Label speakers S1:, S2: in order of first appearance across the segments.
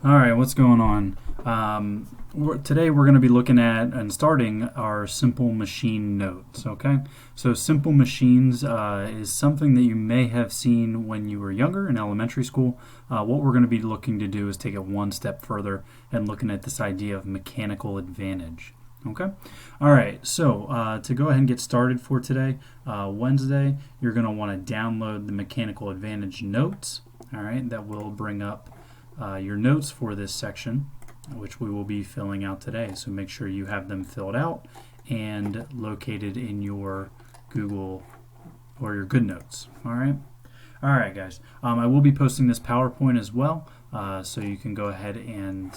S1: All right, what's going on? Today we're going to be looking at and starting our simple machine notes, okay? So simple machines is something that you may have seen when you were younger in elementary school. What we're going to be looking to do is take it one step further and looking at this idea of mechanical advantage. Okay. All right. So to go ahead and get started for today, Wednesday, you're going to want to download the Mechanical Advantage notes. All right. That will bring up your notes for this section, which we will be filling out today. So make sure you have them filled out and located in your Google or your GoodNotes. All right. All right, guys. I will be posting this PowerPoint as well, so you can go ahead and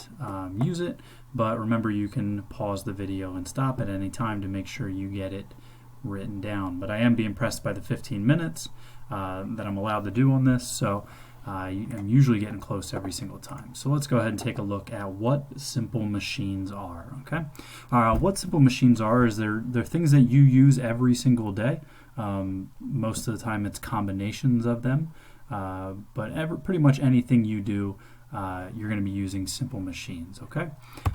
S1: use it. But remember, you can pause the video and stop at any time to make sure you get it written down. But I am being pressed by the 15 minutes that I'm allowed to do on this, so I'm usually getting close every single time. So let's go ahead and take a look at what simple machines are. Okay, what simple machines are is they're things that you use every single day. Most of the time, it's combinations of them, but pretty much anything you do, you're going to be using simple machines. Okay,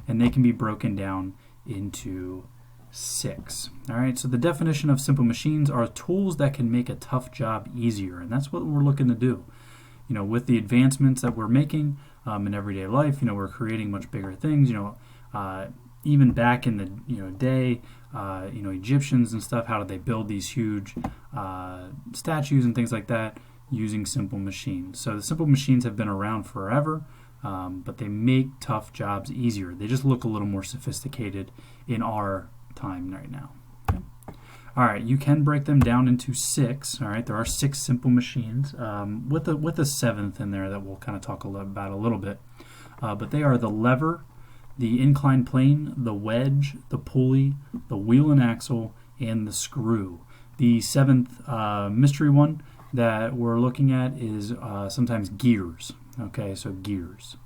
S1: and they can be broken down into 6. All right, so the definition of simple machines are tools that can make a tough job easier, and that's what we're looking to do. You know, with the advancements that we're making in everyday life, we're creating much bigger things. Even back in the day, Egyptians and stuff, how did they build these huge statues and things like that using simple machines? So the simple machines have been around forever, but they make tough jobs easier. They just look a little more sophisticated in our time right now. Okay? All right, you can break them down into 6. All right, there are 6 simple machines with a 7th in there that we'll kind of talk about a little bit. But they are the lever, the inclined plane, the wedge, the pulley, the wheel and axle, and the screw. The 7th mystery one that we're looking at is sometimes gears. Okay, so gears.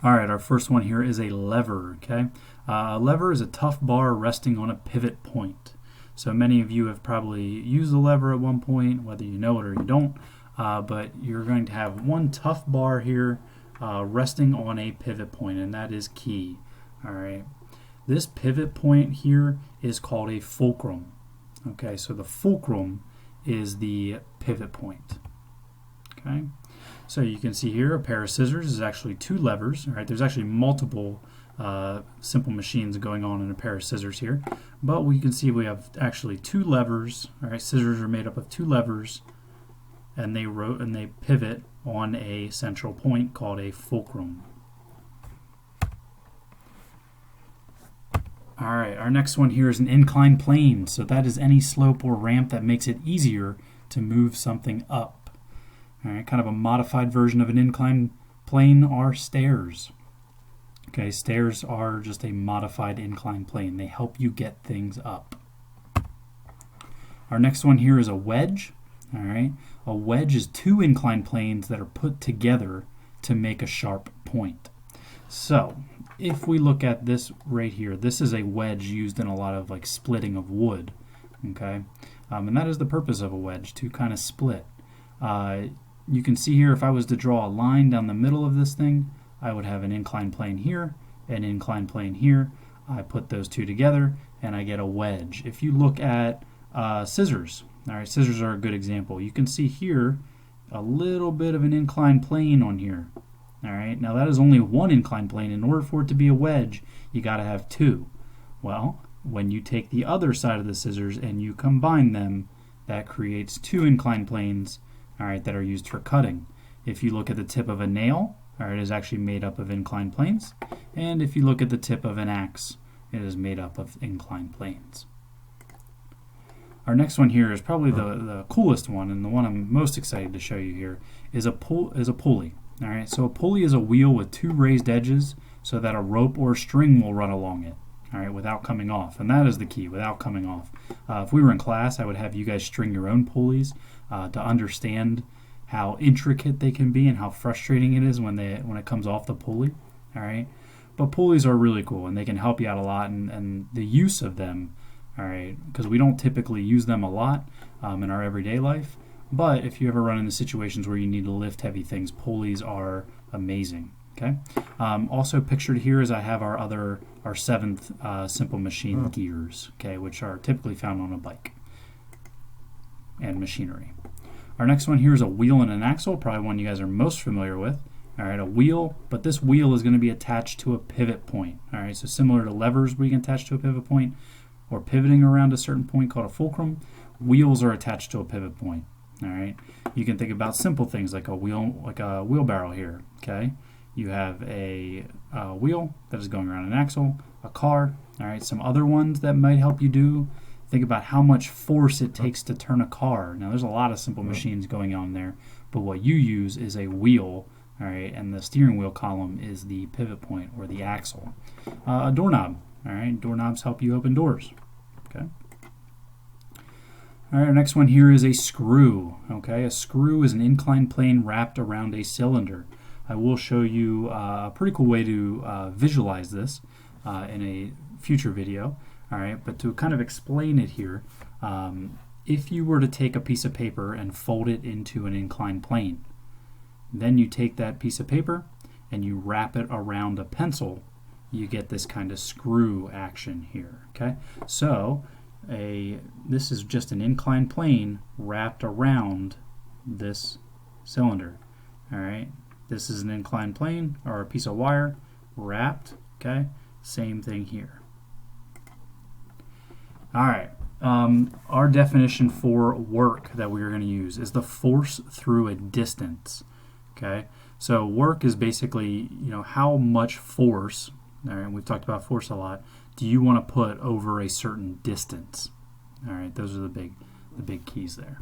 S1: All right, our first one here is a lever. Okay, a lever is a tough bar resting on a pivot point. So many of you have probably used a lever at one point, whether you know it or you don't. But you're going to have one tough bar here resting on a pivot point, and that is key. All right, this pivot point here is called a fulcrum. Okay, so the fulcrum is the pivot point. Okay, so you can see here a pair of scissors is actually 2 levers. All right, there's actually multiple simple machines going on in a pair of scissors here, but we can see we have actually 2 levers. All right, scissors are made up of 2 levers, and they pivot on a central point called a fulcrum. All right, our next one here is an inclined plane. So that is any slope or ramp that makes it easier to move something up. All right, kind of a modified version of an inclined plane are stairs. Okay, stairs are just a modified inclined plane. They help you get things up. Our next one here is a wedge. All right, a wedge is 2 inclined planes that are put together to make a sharp point. So if we look at this right here, this is a wedge used in a lot of like splitting of wood. Okay, and that is the purpose of a wedge, to kind of split. You can see here, if I was to draw a line down the middle of this thing, I would have an inclined plane here, an inclined plane here. I put those 2 together and I get a wedge. If you look at scissors, all right, scissors are a good example. You can see here a little bit of an inclined plane on here. All right, now that is only one inclined plane. In order for it to be a wedge, you got to have 2. Well, when you take the other side of the scissors and you combine them, that creates 2 inclined planes, all right, that are used for cutting. If you look at the tip of a nail, all right, it is actually made up of inclined planes. And if you look at the tip of an axe, it is made up of inclined planes. Our next one here is probably the coolest one, and the one I'm most excited to show you here is a pulley. All right, so a pulley is a wheel with 2 raised edges so that a rope or string will run along it, all right, without coming off. And that is the key, without coming off. If we were in class, I would have you guys string your own pulleys to understand how intricate they can be and how frustrating it is when it comes off the pulley. All right, but pulleys are really cool, and they can help you out a lot, and the use of them, all right, because we don't typically use them a lot in our everyday life. But if you ever run into situations where you need to lift heavy things, pulleys are amazing. Okay. Also pictured here is I have our seventh simple machine gears, okay, which are typically found on a bike and machinery. Our next one here is a wheel and an axle, probably one you guys are most familiar with. All right, a wheel, but this wheel is going to be attached to a pivot point. All right, so similar to levers we can attach to a pivot point, or pivoting around a certain point called a fulcrum, wheels are attached to a pivot point. All right, you can think about simple things like a wheelbarrow here. Okay, you have a wheel that is going around an axle, a car. All right, some other ones that might help you do. Think about how much force it takes to turn a car. Now, there's a lot of simple machines going on there, but what you use is a wheel. All right, and the steering wheel column is the pivot point or the axle. A doorknob. All right, doorknobs help you open doors. Okay. All right, our next one here is a screw. Okay, a screw is an inclined plane wrapped around a cylinder. I will show you a pretty cool way to visualize this in a future video. All right, but to kind of explain it here, if you were to take a piece of paper and fold it into an inclined plane, then you take that piece of paper and you wrap it around a pencil, you get this kind of screw action here. Okay, so this is just an inclined plane wrapped around this cylinder. All right, this is an inclined plane or a piece of wire wrapped. Okay, same thing here. All right, our definition for work that we are going to use is the force through a distance. Okay, so work is basically, how much force, all right, we've talked about force a lot, do you want to put over a certain distance? All right, those are the big keys there.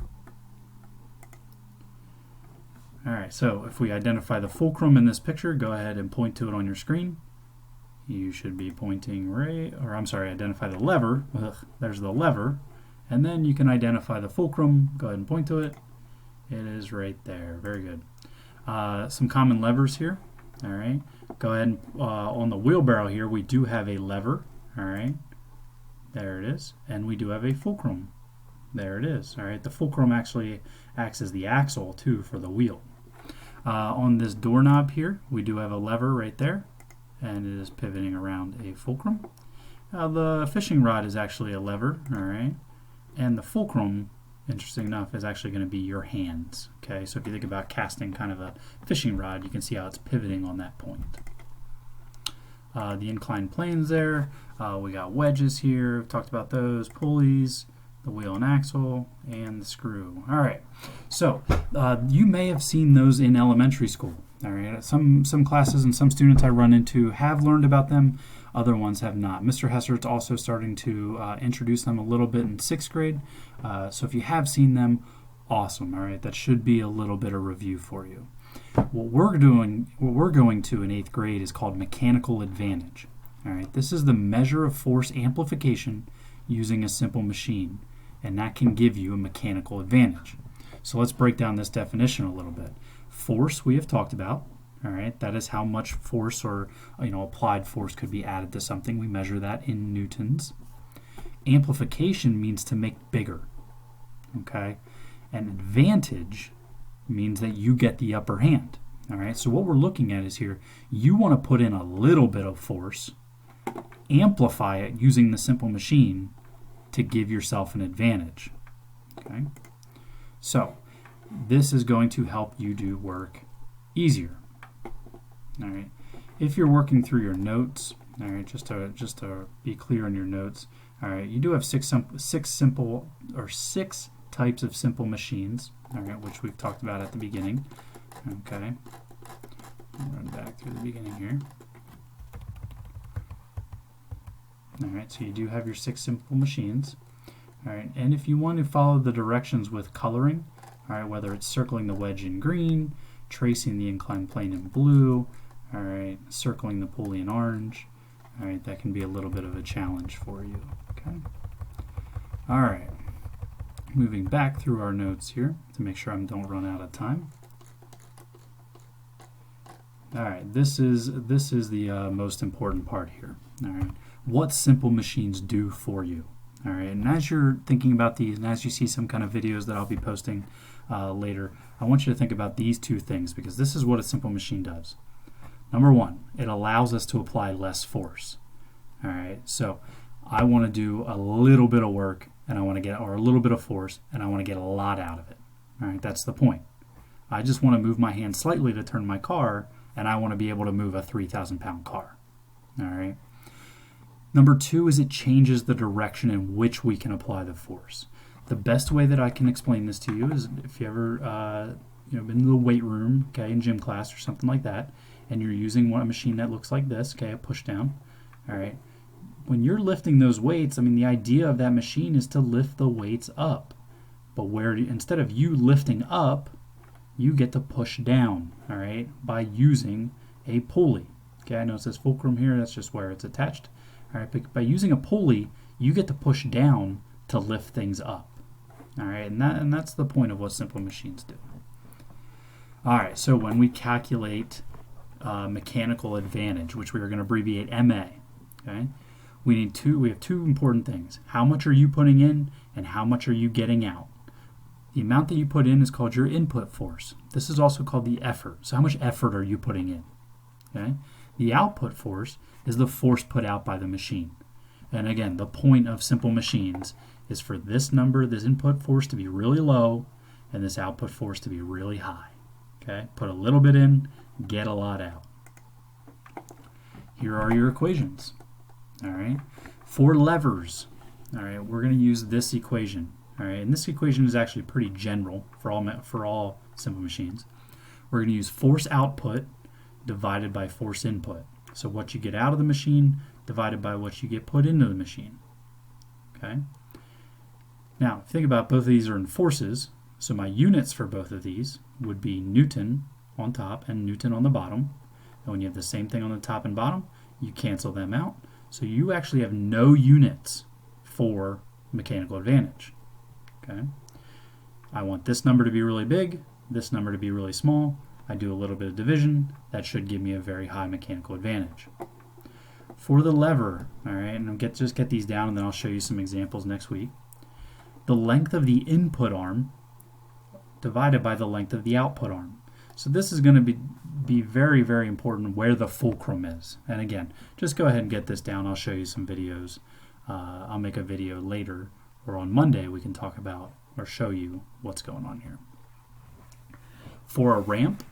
S1: All right, so if we identify the fulcrum in this picture, go ahead and point to it on your screen. You should be pointing identify the lever. There's the lever, and then you can identify the fulcrum. Go ahead and point to it. It is right there. Very good. Some common levers here. All right, go ahead and on the wheelbarrow here we do have a lever. All right, there it is, and we do have a fulcrum. There it is. All right, the fulcrum actually acts as the axle too for the wheel. On this doorknob here we do have a lever right there, and it is pivoting around a fulcrum. The fishing rod is actually a lever. All right, and the fulcrum, interesting enough, is actually going to be your hands. Okay, so if you think about casting kind of a fishing rod, you can see how it's pivoting on that point. The inclined planes there, we got wedges here, we've talked about those, pulleys, the wheel and axle, and the screw. All right, so you may have seen those in elementary school. All right, some classes and some students I run into have learned about them, other ones have not. Mr. Hessert's also starting to introduce them a little bit in 6th grade, so if you have seen them, awesome. All right, that should be a little bit of review for you. What we're going to in 8th grade is called mechanical advantage. All right, this is the measure of force amplification using a simple machine, and that can give you a mechanical advantage. So let's break down this definition a little bit. Force we have talked about. All right, that is how much force or applied force could be added to something. We measure that in newtons. Amplification means to make bigger. Okay, and advantage means that you get the upper hand. All right, so what we're looking at is here, you want to put in a little bit of force, amplify it using the simple machine to give yourself an advantage. Okay, so this is going to help you do work easier. All right, if you're working through your notes, all right, just to be clear on your notes, all right, you do have six types of simple machines, all right, which we've talked about at the beginning. Okay, I'll run back through the beginning here. All right, so you do have your 6 simple machines. All right, and if you want to follow the directions with coloring, all right, whether it's circling the wedge in green, tracing the inclined plane in blue, all right, circling the pulley in orange, all right, that can be a little bit of a challenge for you. Okay. All right. Moving back through our notes here to make sure I don't run out of time. All right, this is the most important part here. All right, what simple machines do for you. All right, and as you're thinking about these, and as you see some kind of videos that I'll be posting later, I want you to think about these two things because this is what a simple machine does. Number one, it allows us to apply less force. All right, so I want to do a little bit of work and I want to get, or a little bit of force, and I want to get a lot out of it. All right, that's the point. I just want to move my hand slightly to turn my car, and I want to be able to move a 3,000-pound car. All right. Number two is it changes the direction in which we can apply the force. The best way that I can explain this to you is if you ever been in the weight room, okay, in gym class or something like that, and you're using a machine that looks like this, okay, a push down. All right. When you're lifting those weights, I mean, the idea of that machine is to lift the weights up. But instead of you lifting up, you get to push down, all right, by using a pulley. Okay, I know it says fulcrum here, that's just where it's attached. All right, but by using a pulley, you get to push down to lift things up. All right, and that's the point of what simple machines do. All right, so when we calculate mechanical advantage, which we are going to abbreviate MA, okay, we have two important things. How much are you putting in and how much are you getting out? The amount that you put in is called your input force. This is also called the effort. So how much effort are you putting in? Okay? The output force is the force put out by the machine. And again, the point of simple machines is for this number, this input force to be really low and this output force to be really high. Okay? Put a little bit in, get a lot out. Here are your equations. All right? For levers, all right, we're going to use this equation. All right, and this equation is actually pretty general for all simple machines. We're going to use force output divided by force input. So what you get out of the machine divided by what you get put into the machine. Okay. Now, if you think about both of these are in forces, so my units for both of these would be Newton on top and Newton on the bottom. And when you have the same thing on the top and bottom, you cancel them out. So you actually have no units for mechanical advantage. Okay. I want this number to be really big, this number to be really small. I do a little bit of division. That should give me a very high mechanical advantage. For the lever, all right, and just get these down and then I'll show you some examples next week. The length of the input arm divided by the length of the output arm. So this is going to be very, very important where the fulcrum is. And again, just go ahead and get this down. I'll show you some videos. I'll make a video later, or on Monday we can talk about or show you what's going on here. For a ramp,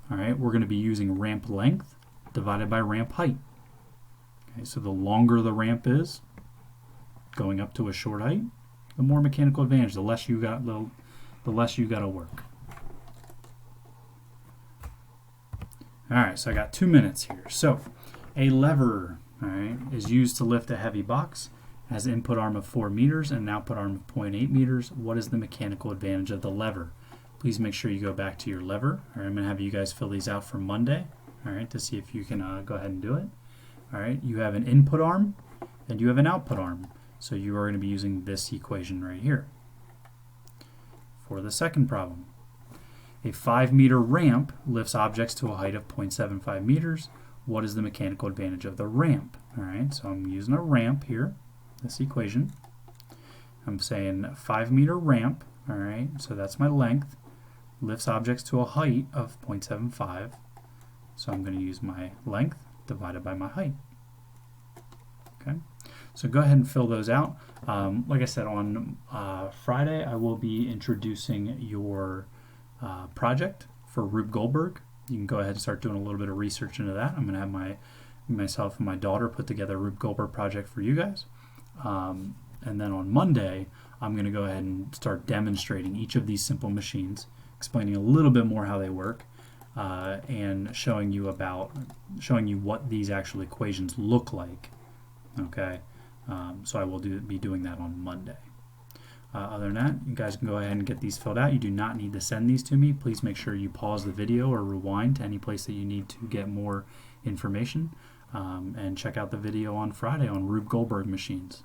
S1: all right, we're going to be using ramp length divided by ramp height. Okay, so the longer the ramp is, going up to a short height, the more mechanical advantage, the less you got to work. All right, so I got 2 minutes here. So a lever, all right, is used to lift a heavy box, has an input arm of 4 meters and an output arm of 0.8 meters. What is the mechanical advantage of the lever? Please make sure you go back to your lever. All right, I'm going to have you guys fill these out for Monday, all right, to see if you can go ahead and do it. All right, you have an input arm and you have an output arm. So you are going to be using this equation right here. For the second problem, a 5-meter ramp lifts objects to a height of 0.75 meters. What is the mechanical advantage of the ramp? All right, so I'm using a ramp here, this equation. I'm saying 5-meter ramp, all right, so that's my length, lifts objects to a height of 0.75. So I'm going to use my length divided by my height. Okay, so go ahead and fill those out. Like I said, on Friday I will be introducing your project for Rube Goldberg. You can go ahead and start doing a little bit of research into that. I'm going to have myself and my daughter put together a Rube Goldberg project for you guys. And then on Monday, I'm going to go ahead and start demonstrating each of these simple machines, explaining a little bit more how they work, and showing you what these actual equations look like. Okay, so I will be doing that on Monday. Other than that, you guys can go ahead and get these filled out. You do not need to send these to me. Please make sure you pause the video or rewind to any place that you need to get more information, and check out the video on Friday on Rube Goldberg machines.